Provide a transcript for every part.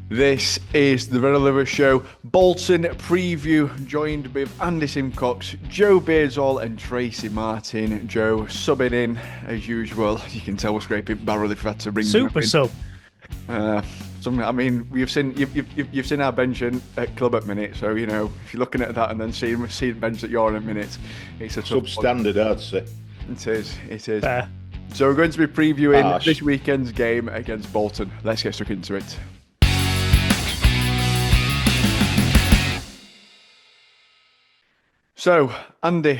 This is the Red Liver Show Bolton preview, joined with Andy Simcox, Joe Beardsall and Tracy Martin. Joe subbing in as usual. You can tell we're scraping barrel if we had to bring him Super in. sub. You've seen our bench at club at minute, so you know if you're looking at that and then seeing bench that you're on at minute, it's a tough Substandard, I'd say. It is. Fair. So we're going to be previewing this weekend's game against Bolton. Let's get stuck into it. So, Andy,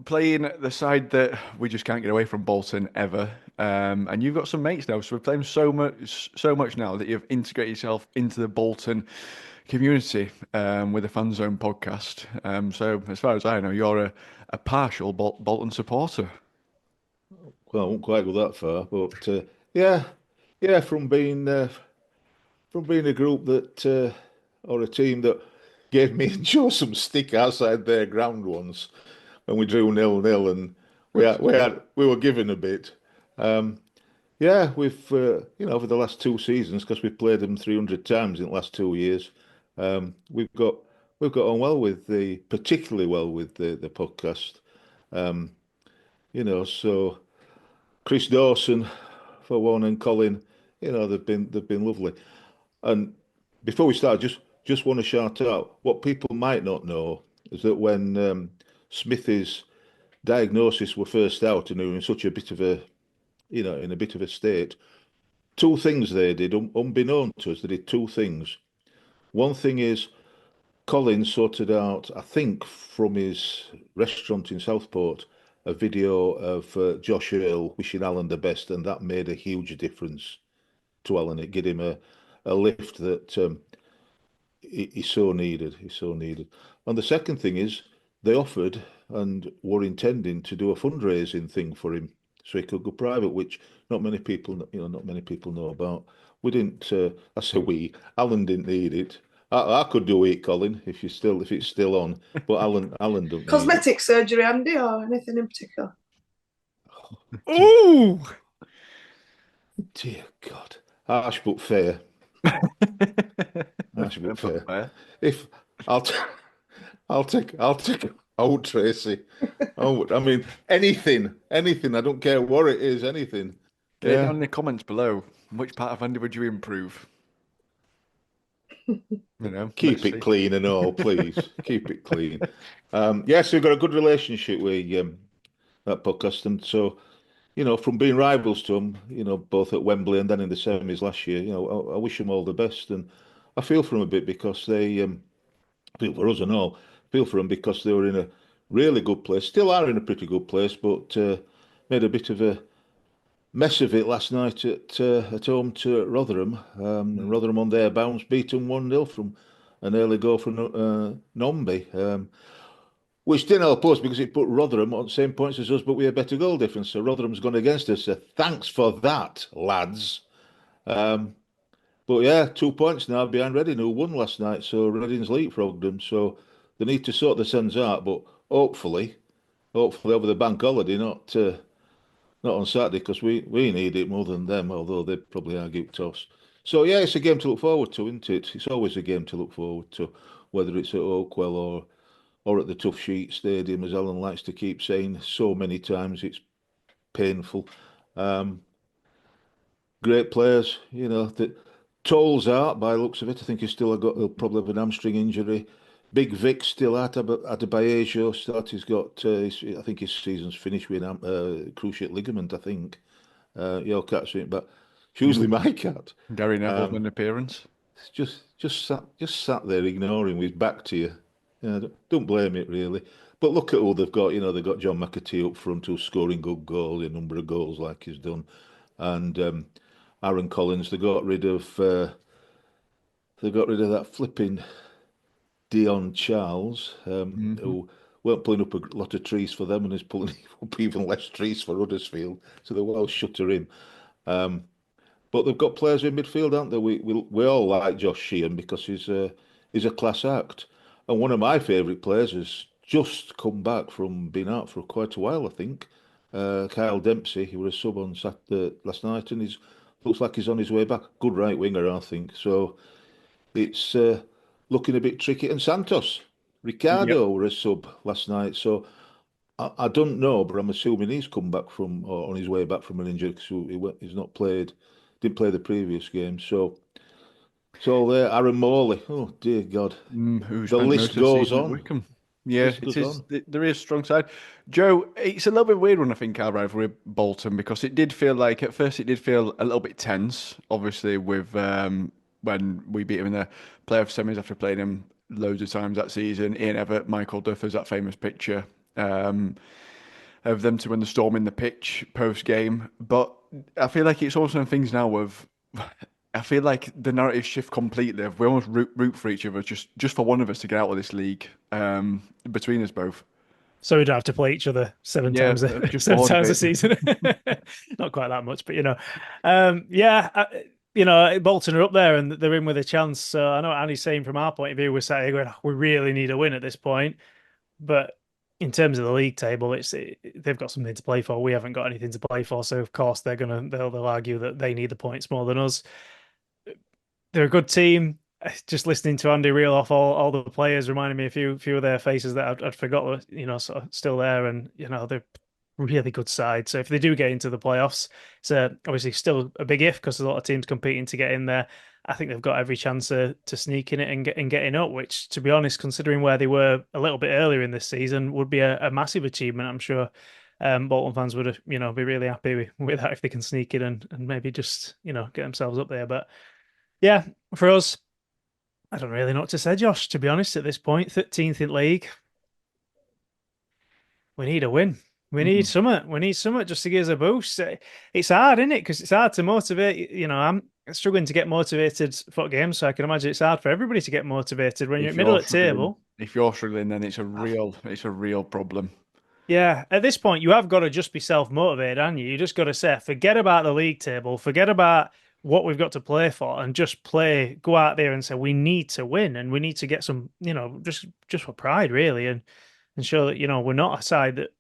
playing the side that we just can't get away from, Bolton, ever. And you've got some mates now, so we're playing so much now that you've integrated yourself into the Bolton community with the Fan Zone podcast. So, as far as I know, you're a partial Bolton supporter. Well, I won't quite go that far, but yeah, from being a group that or a team that gave me and Joe some stick outside their ground once when we drew 0-0 and we were given a bit. Yeah, we've over the last two seasons, because we've played them 300 times in the last 2 years, we've got on particularly well with the podcast. So Chris Dawson for one and Colin, they've been lovely. And before we start, just want to shout out what people might not know is that when Smithy's diagnosis were first out and they were in such a bit of a, in a bit of a state, two things they did, unbeknown to us, they did two things. One thing is Colin sorted out, I think, from his restaurant in Southport, a video of Josh Earl wishing Alan the best, and that made a huge difference to Alan. It gave him a lift that he so needed. He so needed. And the second thing is they offered and were intending to do a fundraising thing for him so he could go private, which not many people know about. We didn't. I say we. Alan didn't need it. I could do it, Colin, if it's still on. But Alan don't need Cosmetic surgery, Andy, or anything in particular? it. Ooh! Dear God, harsh but fair. Harsh but fair. If I'll take old Tracy. Oh, I mean anything. I don't care what it is. Anything. Get it down in the comments below. Which part of Andy would you improve? Keep it clean and all, please. Keep it clean. Yes, we've got a good relationship with that podcast, and so from being rivals to them, both at Wembley and then in the semis last year, I wish them all the best, and I feel for them a bit because they feel for us and all. Feel for them because they were in a really good place, still are in a pretty good place, but made a bit of a mess of it last night at home to Rotherham. Rotherham on their bounce beat them 1-0 from an early goal from Nombi, which didn't help us because it put Rotherham on the same points as us, but we had better goal difference. So Rotherham's gone against us. So thanks for that, lads. But yeah, 2 points now behind Reading, who won last night. So Reading's leapfrogged them. So they need to sort the sends out. But hopefully over the bank holiday, not on Saturday, because we need it more than them, although they'd probably argue toss. So yeah, it's a game to look forward to, isn't it? It's always a game to look forward to, whether it's at Oakwell or at the Tough Sheet Stadium, as Alan likes to keep saying so many times. It's painful. Great players, that Toll's out by the looks of it. I think he'll probably have an hamstring injury. Big Vic still out. Adebayo he's got. I think his season's finished with cruciate ligament. I think your cat's it, but it's usually my cat. Gary Neville's an appearance. Just sat there ignoring with his back to you. Don't blame it really. But look at who they've got. They've got John McAtee up front who's scoring good goals, a number of goals like he's done, and Aaron Collins. They got rid of that flipping Dion Charles, who weren't pulling up a lot of trees for them and is pulling up even less trees for Huddersfield. So they're well shut her in. But they've got players in midfield, aren't they? We all like Josh Sheehan because he's a class act. And one of my favourite players has just come back from being out for quite a while, I think. Kyle Dempsey, he was a sub on Saturday last night, and looks like he's on his way back. Good right winger, I think. So, it's looking a bit tricky. And Santos, Yep. Ricardo were a sub last night, so I don't know, but I'm assuming he's come back from or on his way back from an injury because he's not played, didn't play the previous game. So it's all there. Aaron Morley, oh dear God, Who the spent most list of the goes season at on. Wickham. Yeah, List it goes is. on. There is a strong side. Joe, it's a little bit weird when I think our rivalry with Bolton because it did feel like at first it did feel a little bit tense. Obviously, with when we beat him in the playoff semis after playing him loads of times that season. Ian Evatt, Michael Duffers, that famous picture of them to win the storm in the pitch post game. But I feel like it's also in things now of. I feel like the narrative shift completely. We almost root for each other, just for one of us to get out of this league. Between us both. So we don't have to play each other Yeah, just seven bored of times a it. season. Not quite that much, but Bolton are up there and they're in with a chance. So I know what Andy's saying from our point of view. We're sat here going, "Oh, we really need a win at this point." But in terms of the league table, they've got something to play for. We haven't got anything to play for, so of course they'll argue that they need the points more than us. They're a good team. Just listening to Andy reel off all the players reminded me a few of their faces that I'd forgot were, sort of still there, and they're really good side. So if they do get into the playoffs, it's obviously still a big if because there's a lot of teams competing to get in there. I think they've got every chance to sneak in it and getting up, which, to be honest, considering where they were a little bit earlier in this season, would be a massive achievement. I'm sure Bolton fans would, be really happy with that if they can sneak in and maybe just, get themselves up there. But yeah, for us, I don't really know what to say, Josh, to be honest, at this point. 13th in league. We need a win. We need something. We need something just to give us a boost. It's hard, isn't it? Because it's hard to motivate. I'm struggling to get motivated for games, so I can imagine it's hard for everybody to get motivated when you're If middle you're at struggling, table. if you're struggling, then it's a real problem. Yeah, at this point, you have got to just be self-motivated, haven't you? You just got to say, forget about the league table, forget about what we've got to play for, and just go out there and say, we need to win, and we need to get some, just for pride, really, and show that, we're not a side that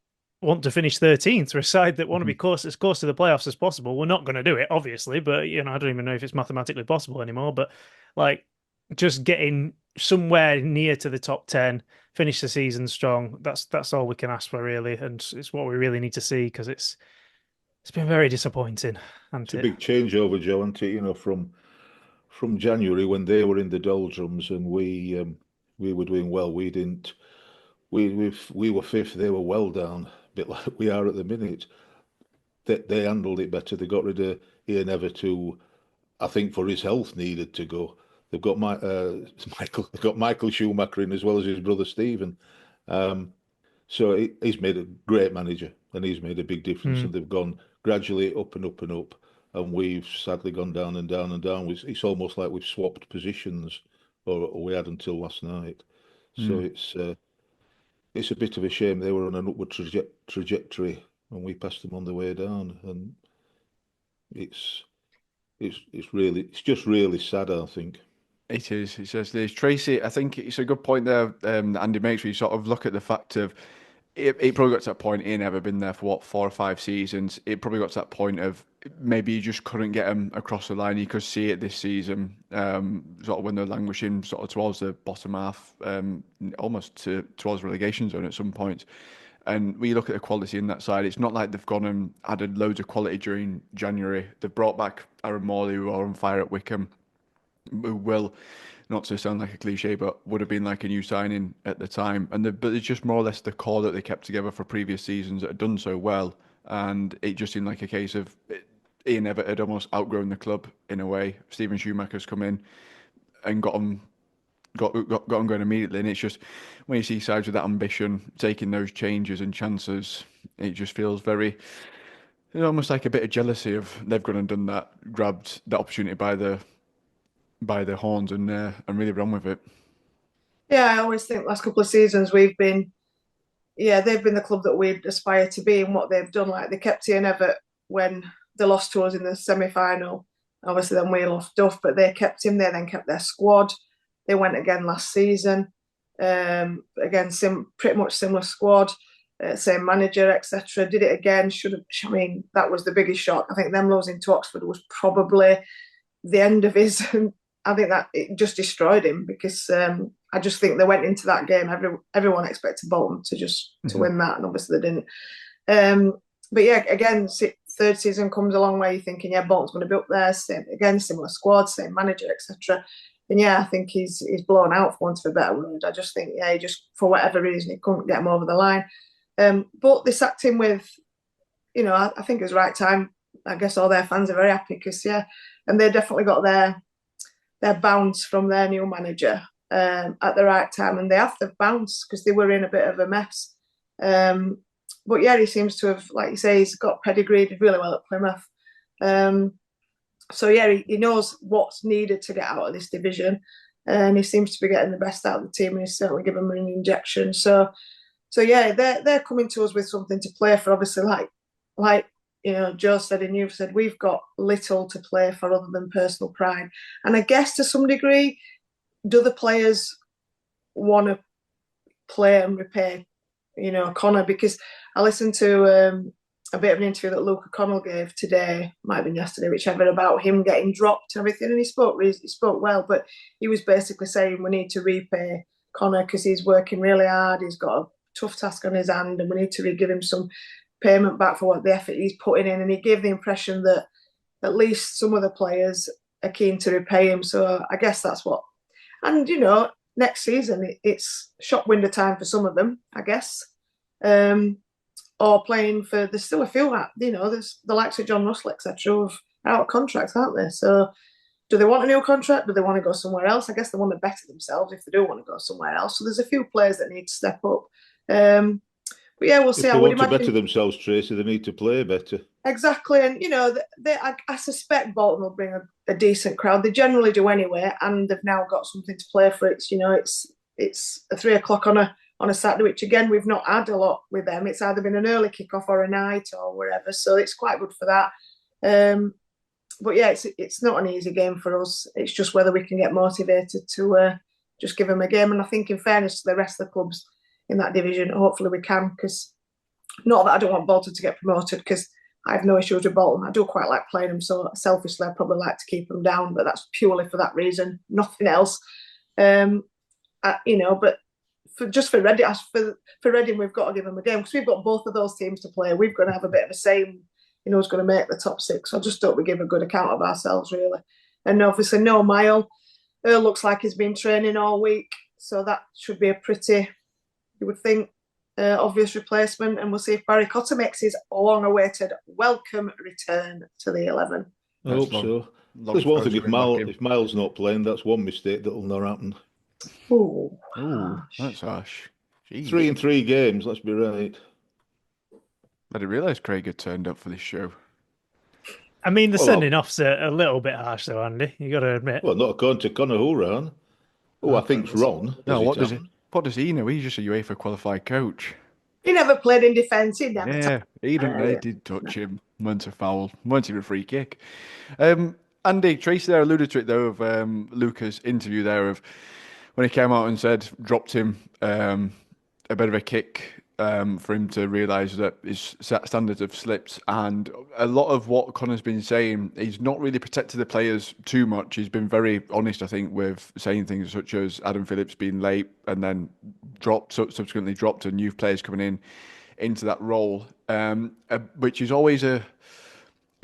want to finish 13th. We're a side that want to be as close to the playoffs as possible. We're not going to do it, obviously, but, I don't even know if it's mathematically possible anymore, but, like, just getting somewhere near to the top 10, finish the season strong. That's all we can ask for, really, and it's what we really need to see because it's been very disappointing, It's hasn't a it? big changeover, Joe, isn't it? From January when they were in the doldrums and we were doing well. We didn't. We were fifth. They were well down, a bit like we are at the minute. They handled it better. They got rid of Ian Evatt, who I think for his health needed to go. They've got Michael. They've got Michael Schumacher in as well as his brother Stephen. So he's made a great manager, and he's made a big difference. Mm. And they've gone gradually up and up and up, and we've sadly gone down and down and down. It's almost like we've swapped positions, or we had until last night. So it's a bit of a shame. They were on an upward trajectory, and we passed them on the way down, and it's it's just really sad, I think. It is. It says there's Tracy. I think it's a good point there, that Andy makes. Where you sort of look at the fact of it probably got to that point. Ian ever been there for what 4 or 5 seasons. It probably got to that point of maybe you just couldn't get him across the line. You could see it this season, sort of when they're languishing sort of towards the bottom half, almost towards relegation zone at some point. And we look at the quality in that side. It's not like they've gone and added loads of quality during January. They've brought back Aaron Morley, who are on fire at Wickham, who will, not to sound like a cliche, but would have been like a new signing at the time. But it's just more or less the core that they kept together for previous seasons that had done so well. And it just seemed like a case of Ian Evatt had almost outgrown the club in a way. Stephen Schumacher's come in and got him going immediately. And it's just when you see sides with that ambition taking those changes and chances, it just feels very. It's almost like a bit of jealousy of they've gone and done that, grabbed that opportunity by the horns and really run with it. Yeah, I always think last couple of seasons they've been the club that we aspire to be, and what they've done. Like they kept Ian Evatt when they lost to us in the semi-final. Obviously, then we lost Duff, but they kept him. They then kept their squad. They went again last season. Again, pretty much similar squad, same manager, etc. Did it again. Should have. I mean, that was the biggest shock. I think them losing to Oxford was probably the end of his I think that it just destroyed him because I just think they went into that game. Everyone expected Bolton to win that, and obviously they didn't. But yeah, again, third season comes along where you're thinking, yeah, Bolton's going to be up there. Similar squad, same manager, etc. And yeah, I think he's blown out, for want of a better word. I just think, yeah, he just, for whatever reason, he couldn't get him over the line. But they sacked him with, I think it was the right time. I guess all their fans are very happy because, yeah, and they definitely got their bounce from their new manager at the right time. And they have to bounce because they were in a bit of a mess. But yeah, he seems to have, like you say, he's got pedigree, did really well at Plymouth. So yeah, he knows what's needed to get out of this division, and he seems to be getting the best out of the team, and he's certainly given them an injection. So yeah, they're coming to us with something to play for. Obviously, like Joe said and you've said, we've got little to play for other than personal pride, and I guess to some degree, do the players want to play and repay? Conor, because I listened to a bit of an interview that Luke Conor gave today, might have been yesterday, whichever, about him getting dropped and everything. And he spoke well, but he was basically saying we need to repay Conor because he's working really hard. He's got a tough task on his hand, and we need to give him some payment back for what the effort he's putting in. And he gave the impression that at least some of the players are keen to repay him. So I guess that's what. And next season it's shop window time for some of them, I guess. Or playing for, there's still a few there's the likes of John Russell, etc., who are out of contracts, aren't they? So do they want a new contract? Do they want to go somewhere else? I guess they want to better themselves if they do want to go somewhere else. So there's a few players that need to step up. But yeah, we'll see. If they want to better themselves, Tracy, they need to play better. Exactly. And, I suspect Bolton will bring a decent crowd. They generally do anyway, and they've now got something to play for. It's a 3 o'clock on a Saturday, which again we've not had a lot with them. It's either been an early kickoff or a night or wherever, so it's quite good for that. But yeah, it's not an easy game for us. It's just whether we can get motivated to just give them a game. And I think, in fairness to the rest of the clubs in that division, hopefully we can. Because not that I don't want Bolton to get promoted, because I have no issues with Bolton. I do quite like playing them, so selfishly I'd probably like to keep them down, but that's purely for that reason, nothing else. But for Reading, we've got to give them a game because we've got both of those teams to play. We've got to have a bit of a say, who's going to make the top 6. So I just hope we give a good account of ourselves, really. And obviously, no Mile. Earl looks like he's been training all week, so that should be a pretty, you would think, obvious replacement. And we'll see if Barry Cotter makes his long-awaited welcome return to the 11. I hope so. There's one thing: if Miles not playing, that's one mistake that'll not happen. Ooh, that's harsh. Jeez. 3 in 3 games, let's be right. I didn't realise Craig had turned up for this show. I mean, the sending off's a little bit harsh, though, Andy. You got to admit. Well, not according to Conor Horan. I think's wrong. No, what does he know? He's just a UEFA qualified coach. He never played in defence. He never. Yeah, they did touch him. Weren't a foul. Weren't even a free kick. Andy, Tracy there alluded to it though of Luca's interview there of when he came out and said dropped him a bit of a kick for him to realise that his standards have slipped. And a lot of what Conor's been saying, he's not really protected the players too much. He's been very honest, I think, with saying things such as Adam Phillips being late and then subsequently dropped, and youth players coming into that role, which is always a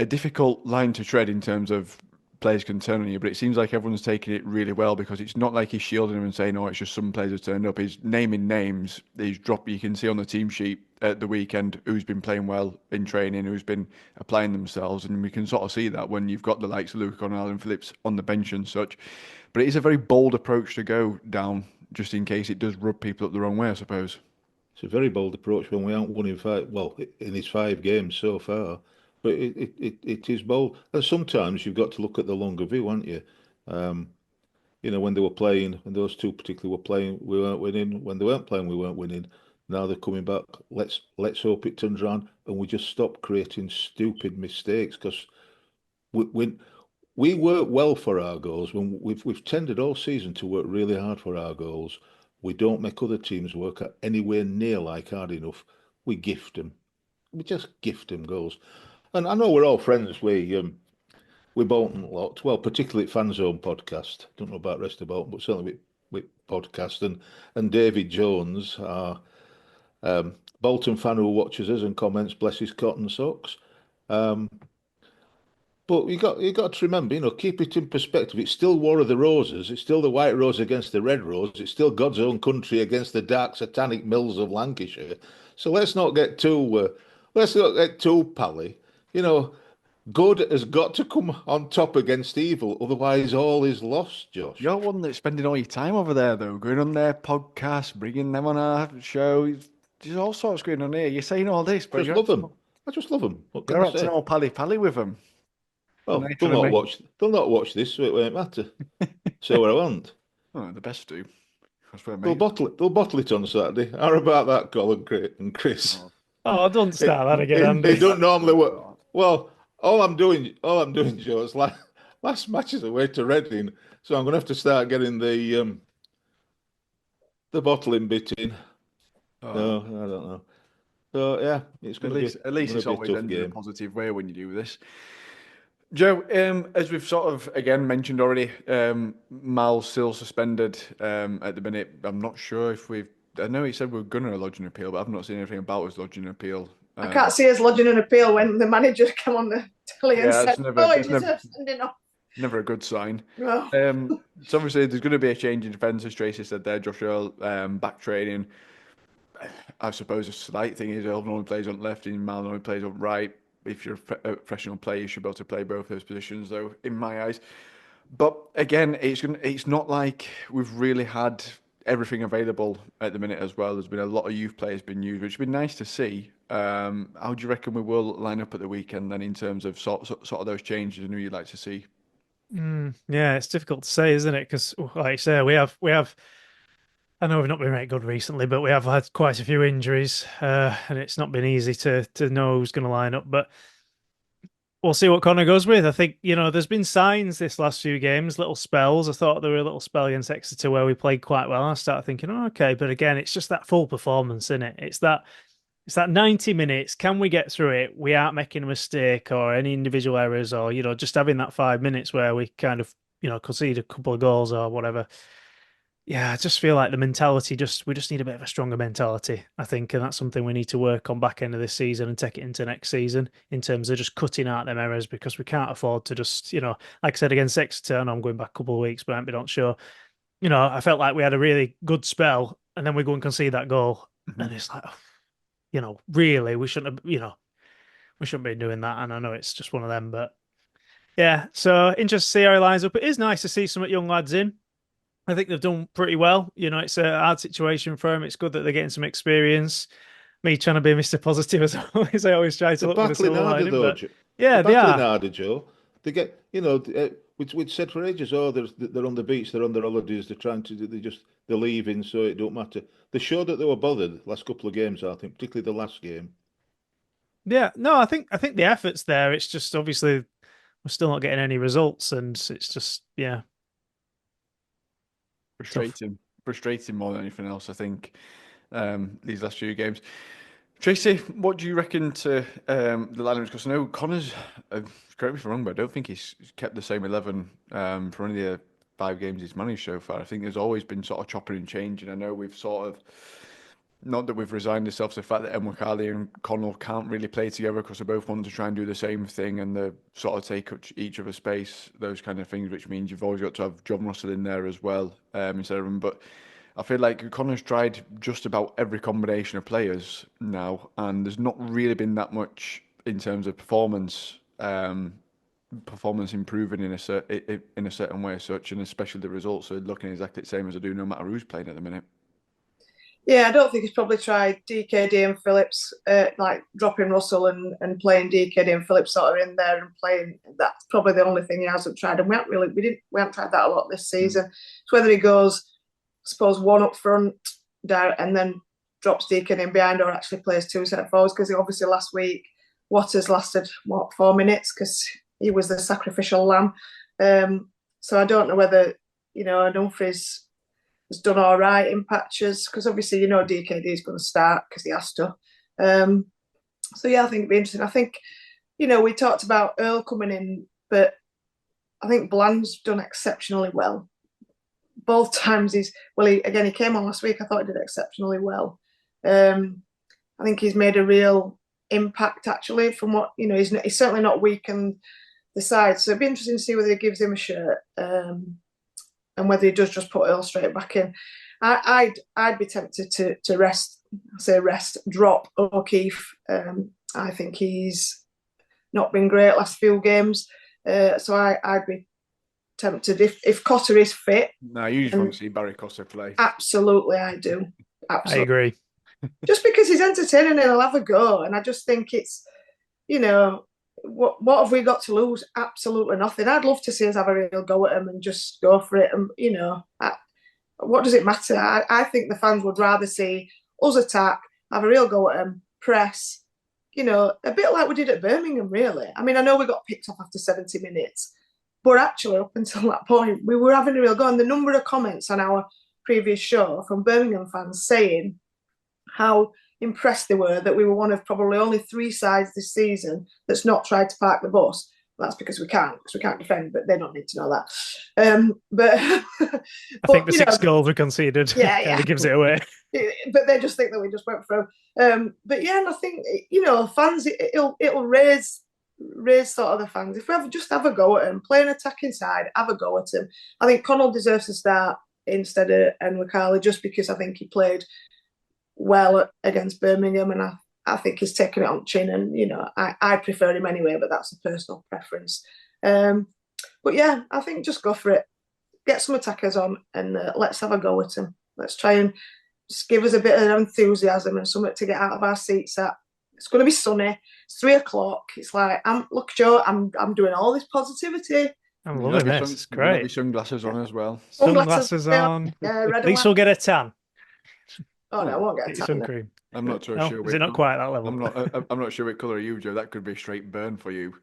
difficult line to tread in terms of players can turn on you, but it seems like everyone's taking it really well because it's not like he's shielding them and saying, "Oh, it's just some players have turned up." He's naming names. He's dropped. You can see on the team sheet at the weekend who's been playing well in training, who's been applying themselves, and we can sort of see that when you've got the likes of Luke Conor and Phillips on the bench and such. But it is a very bold approach to go down, just in case it does rub people up the wrong way, I suppose. It's a very bold approach when we haven't won in his 5 games so far. But it is bold. And sometimes you've got to look at the longer view, haven't you? When they were playing, when those two particularly were playing, we weren't winning. When they weren't playing, we weren't winning. Now they're coming back. Let's hope it turns around and we just stop creating stupid mistakes, because we work well for our goals. When we've tended all season to work really hard for our goals. We don't make other teams work anywhere near like hard enough. We gift them. We just gift them goals. And I know we're all friends with Bolton a lot. Well, particularly at Fan Zone podcast. Don't know about the rest of Bolton, but certainly with podcast. And David Jones, our Bolton fan who watches us and comments, bless his cotton socks. But you got to remember, keep it in perspective. It's still War of the Roses. It's still the White Rose against the Red Rose. It's still God's own country against the dark satanic mills of Lancashire. So let's not get too pally. Good has got to come on top against evil, otherwise all is lost, Josh. You're one that's spending all your time over there, though, going on their podcast, bringing them on our show. There's all sorts going on here. You're saying all this, but I just love them. What can you're I say? acting all pally with them. Well, they'll not watch this, so it won't matter. So what I want. Oh, the best do. They'll bottle it on Saturday. How about that, Colin and Chris? Oh, don't start that again, Andy. They don't normally work. Well, all I'm doing, Joe, is last match is away to Reading, so I'm going to have to start getting the bottling bit in. Oh. No, I don't know. So yeah, it's going to be at least it's always ended in a positive way when you do this. Joe, as we've sort of again mentioned already, Mal's still suspended at the minute. I'm not sure if I know he said we're going to lodge an appeal, but I've not seen anything about us lodging an appeal. I can't see us lodging an appeal when the manager came on the telly and said, sending off. Never a good sign. No. So obviously there's going to be a change in defence, as Tracy said there. Josh Earl back training. I suppose a slight thing is Earl only plays on left and Mal only plays on right. If you're a professional player, you should be able to play both those positions, though, in my eyes. But again, it's not like we've really had everything available at the minute as well. There's been a lot of youth players being used, which has been nice to see. How do you reckon we will line up at the weekend then in terms of sort of those changes and who you'd like to see? Yeah, it's difficult to say, isn't it? Because, like you say, we have. I know we've not been very good recently, but we have had quite a few injuries, and it's not been easy to know who's going to line up. But we'll see what Conor goes with. I think, there's been signs this last few games, little spells. I thought there were a little spell against Exeter where we played quite well. I started thinking, okay, but again, it's just that full performance, isn't it? It's that 90 minutes. Can we get through it? We aren't making a mistake or any individual errors, or just having that 5 minutes where we kind of concede a couple of goals or whatever. Yeah, I just feel like the mentality, we just need a bit of a stronger mentality, I think, and that's something we need to work on back end of this season and take it into next season in terms of just cutting out them errors, because we can't afford to just, like I said against Exeter, and I'm going back a couple of weeks, but I'm not sure. I felt like we had a really good spell, and then we go and concede that goal, and it's like, really, we shouldn't have, we shouldn't be doing that, and I know it's just one of them, but yeah, so interesting to see how he lines up. It is nice to see some young lads in. I think they've done pretty well. It's a hard situation for them. It's good that they're getting some experience. Me trying to be Mr. Positive as always. I always try to look for the silver lining. Yeah, they are. Harder, Joe. They get, we'd said for ages, they're on the beach, they're on their holidays, they're leaving, so it don't matter. They showed that they were bothered last couple of games, I think, particularly the last game. Yeah, no, I think the effort's there. It's just obviously we're still not getting any results, and it's just Frustrating more than anything else, I think, these last few games. Tracy, what do you reckon to the lineups? Because I know Conor's, correct me if I'm wrong, but I don't think he's kept the same 11 for any of the 5 games he's managed so far. I think there's always been sort of chopping and changing. I know we've sort of, not that we've resigned ourselves to the fact that Emwakali and Conor can't really play together because they both want to try and do the same thing and they sort of take up each other's space, those kind of things, which means you've always got to have John Russell in there as well instead of him. But I feel like Conor's tried just about every combination of players now, and there's not really been that much in terms of performance improving in a certain way as such, and especially the results are looking exactly the same as they do no matter who's playing at the minute. Yeah, I don't think he's probably tried DKD and Phillips, like dropping Russell and playing DKD and Phillips sort of in there and playing. That's probably the only thing he hasn't tried, and we haven't tried that a lot this season. It's whether he goes, I suppose, one up front and then drops Deacon in behind, or actually plays 2 centre forwards, because obviously last week Waters lasted 4 minutes because he was the sacrificial lamb. So I don't know whether Dumfries has done all right in patches, because obviously DKD is going to start because he has to. So yeah, I think it'd be interesting. I think we talked about Earl coming in, but I think Bland's done exceptionally well. Both times he came on last week. I thought he did exceptionally well. I think he's made a real impact actually from what, he's certainly not weakened the side. So it'd be interesting to see whether he gives him a shirt and whether he does just put Earl straight back in. I'd be tempted to drop O'Keefe. I think he's not been great last few games. So I'd be tempted if Cotter is fit. No, you just want to see Barry Cotter play. Absolutely, I do. Absolutely. I agree. Just because he's entertaining and he'll have a go, and I just think it's, what have we got to lose? Absolutely nothing. I'd love to see us have a real go at him and just go for it. And what does it matter? I think the fans would rather see us attack, have a real go at him, press. A bit like we did at Birmingham, really. I mean, I know we got picked off after 70 minutes, but actually, up until that point, we were having a real go. And the number of comments on our previous show from Birmingham fans saying how impressed they were that we were one of probably only 3 sides this season that's not tried to park the bus. That's because we can't defend, but they don't need to know that. I think the 6 goals we conceded kind of gives it away. But they just think that we just went through. But yeah, and I think fans, it'll raise sort of the fans if we just have a go at him, play an attacking side, have a go at him. I think Conor deserves to start instead of Enwakali just because I think he played well against Birmingham, and I think he's taken it on chin, and I prefer him anyway, but that's a personal preference. But yeah, I think just go for it, get some attackers on, and let's have a go at him. Let's try and just give us a bit of enthusiasm and something to get out of our seats at. It's going to be sunny. It's 3 o'clock. It's like, look, Joe, I'm doing all this positivity. I'm loving this. It's great. Your sunglasses on as well. Sunglasses on. At least we'll get a tan. Oh no, I won't get a tan. Sun cream. I'm not too sure. Is it not quite at that level? I'm not sure what colour are you, Joe. That could be a straight burn for you.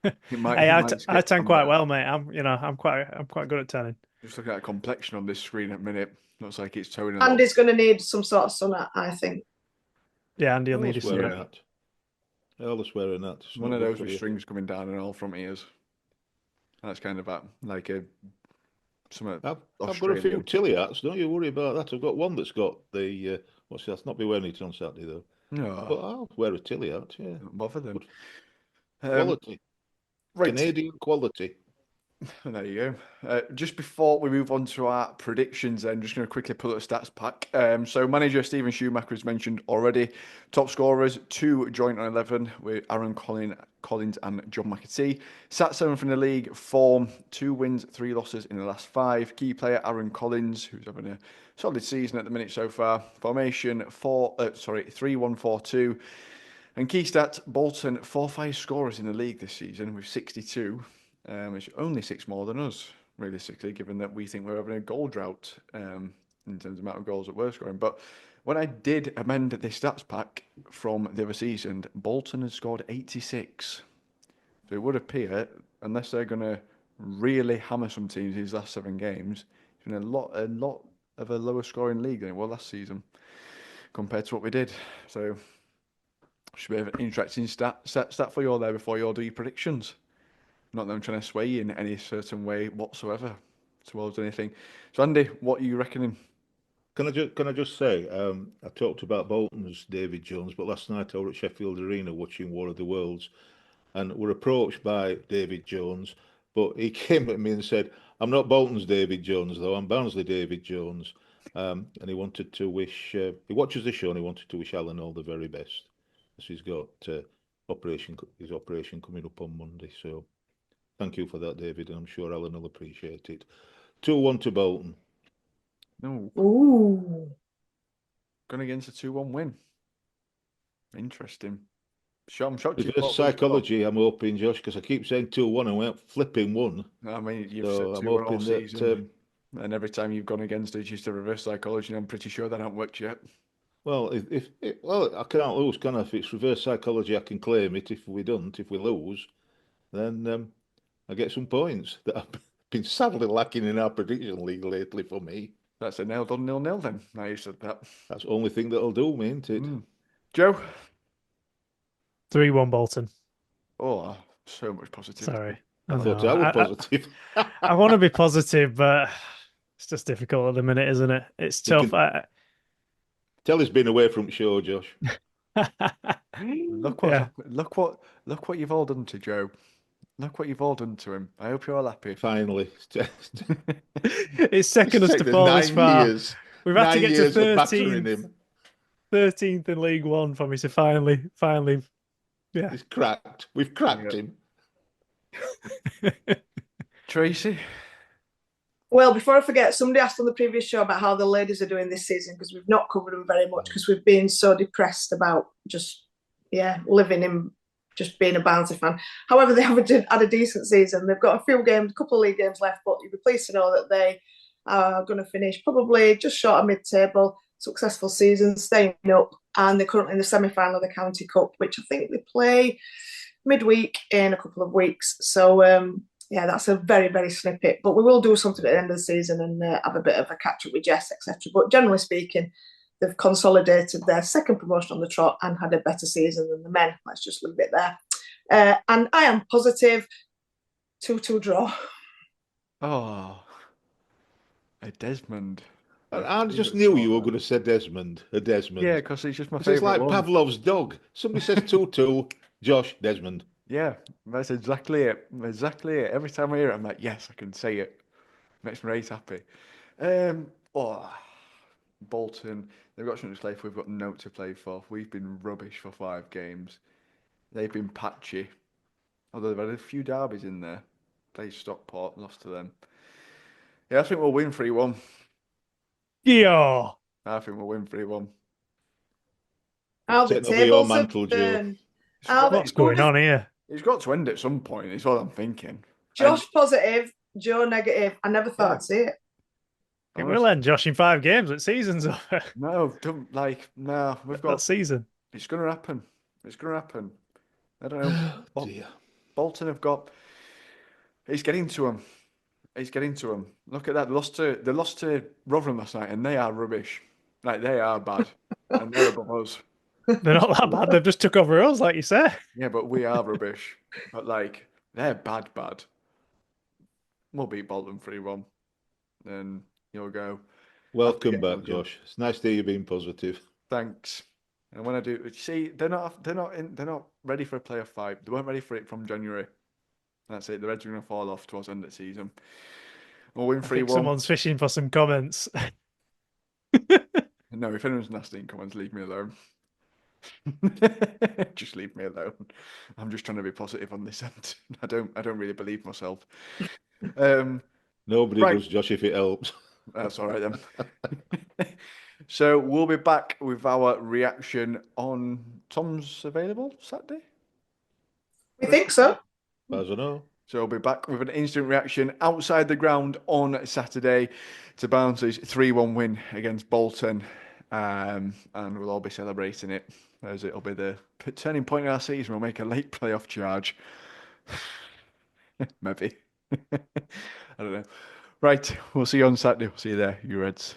I tan quite well, mate. I'm quite good at tanning. Just looking at a complexion on this screen at the minute. Looks like it's toning. Andy's going to need some sort of sun, I think. Yeah, Andy will need a sun. I'll just wear that. One of those with strings coming down and all from ears. That's kind of like a. I've got a few Tilly hats. Don't you worry about that. I've got one that's got the I'll not be wearing it on Saturday though. No, but I'll wear a Tilly hat. Yeah, don't bother them. Quality, right. Canadian quality. There you go. Just before we move on to our predictions, I'm just going to quickly pull up the stats pack. So manager Stephen Schumacher has mentioned already. Top scorers, 2 joint on 11 with Aaron Collins and John McAtee. Sat 7th in the league, form 2 wins, 3 losses in the last 5. Key player Aaron Collins, who's having a solid season at the minute so far. Formation 3-1-4-2. And key stats, Bolton 4-5 scorers in the league this season with 62. Which is only 6 more than us, realistically, given that we think we're having a goal drought in terms of the amount of goals that we're scoring. But when I did amend this stats pack from the other season, Bolton has scored 86. So it would appear, unless they're going to really hammer some teams these last 7 games, it's been a lot of a lower scoring league than it was last season compared to what we did. So should be an interesting stat for you all there before you all do your predictions. Not that I'm trying to sway you in any certain way whatsoever towards anything. So, Andy, what are you reckoning? Can I just say, I talked about Bolton's David Jones, but last night I was at Sheffield Arena watching War of the Worlds, and were approached by David Jones, but he came at me and said, "I'm not Bolton's David Jones, though. I'm Barnsley David Jones," and he wanted to wish. He watches the show and he wanted to wish Alan all the very best, as he's got his operation coming up on Monday. So. Thank you for that, David, and I'm sure Alan will appreciate it. 2-1 to Bolton. No. Ooh. Going against a 2-1 win. Interesting. I'm shocked. Reverse psychology, I'm hoping, Josh, because I keep saying 2-1 and went flipping 1. I mean, you've said 2-1 all season. And every time you've gone against it, it's just a reverse psychology, and I'm pretty sure that hasn't worked yet. Well, I can't lose, can I? If it's reverse psychology, I can claim it. If we lose, then... I get some points that have been sadly lacking in our prediction league lately for me. That's a nailed on 0-0 then. Now you said that. That's the only thing that'll do me, isn't it? Joe? 3-1 Bolton. Oh, so much positivity. Sorry. I thought I was positive. I want to be positive, but it's just difficult at the minute, isn't it? It's tough. Tell he's been away from show, Josh. Look Yeah. look what you've all done to Joe. Look what you've all done to him. I hope you're all happy. Finally. It's second us to fall this far. We've had to get to 13th in League One for me to finally, yeah. He's cracked. We've cracked him. Tracy? Well, before I forget, somebody asked on the previous show about how the ladies are doing this season, because we've not covered them very much because we've been so depressed about just, living in just being a Barnsley fan. However, they haven't had a decent season. They've got a couple of league games left, but you'll be pleased to know that they are going to finish probably just short of mid-table. Successful season, staying up, and they're currently in the semi-final of the County Cup, which I think they play midweek in a couple of weeks. So, that's a very, very snippet. But we will do something at the end of the season and have a bit of a catch-up with Jess, etc. But generally speaking, they've consolidated their second promotion on the trot and had a better season than the men. Let's just leave it there. And I am positive 2-2 draw. Oh, a Desmond. I just knew you were going to say Desmond. A Desmond. Yeah, because he's just my favourite. It's like one. Pavlov's dog. Somebody says 2-2, Josh, Desmond. Yeah, that's exactly it. Exactly it. Every time I hear it, I'm like, yes, I can say it. Makes me right happy. Bolton, they've got something to play for. We've got no to play for. We've been rubbish for 5 games. They've been patchy. Although they've had a few derbies in there. Played Stockport, lost to them. Yeah, I think we'll win 3-1. Yeah. I think we'll win 3-1. How the tables have turned. What's going on here? It's got to end at some point, is what I'm thinking. Josh positive, Joe negative. I never thought I'd see it. It will end, Josh, in 5 games. That season's over. No, we've got that season. It's going to happen. It's going to happen. I don't know. Bolton have got. It's getting to them. It's getting to them. Look at that. They lost to Rotherham last night, and they are rubbish. Like, they are bad, and they're above us. They're not that bad. They've just took over us, like you say. Yeah, but we are rubbish. But they're bad. We'll beat Bolton 3-1, and you'll go. Welcome back, Josh. It's nice to hear you being positive. Thanks. And when I do, see, they're not ready for a playoff fight. They weren't ready for it from January. That's it. The Reds are going to fall off towards the end of the season. We'll win 3-1. Someone's fishing for some comments. No, if anyone's nasty in comments, leave me alone. Just leave me alone. I'm just trying to be positive on this end. I don't really believe myself. Nobody does, Josh, if it helps. That's all right then. So we'll be back with our reaction on Tom's available Saturday. We think so. I don't know. So we'll be back with an instant reaction outside the ground on Saturday to Barnsley's 3-1 win against Bolton. And we'll all be celebrating it, as it'll be the turning point in our season. We'll make a late playoff charge. Maybe. I don't know. Right, we'll see you on Saturday. We'll see you there, you Reds.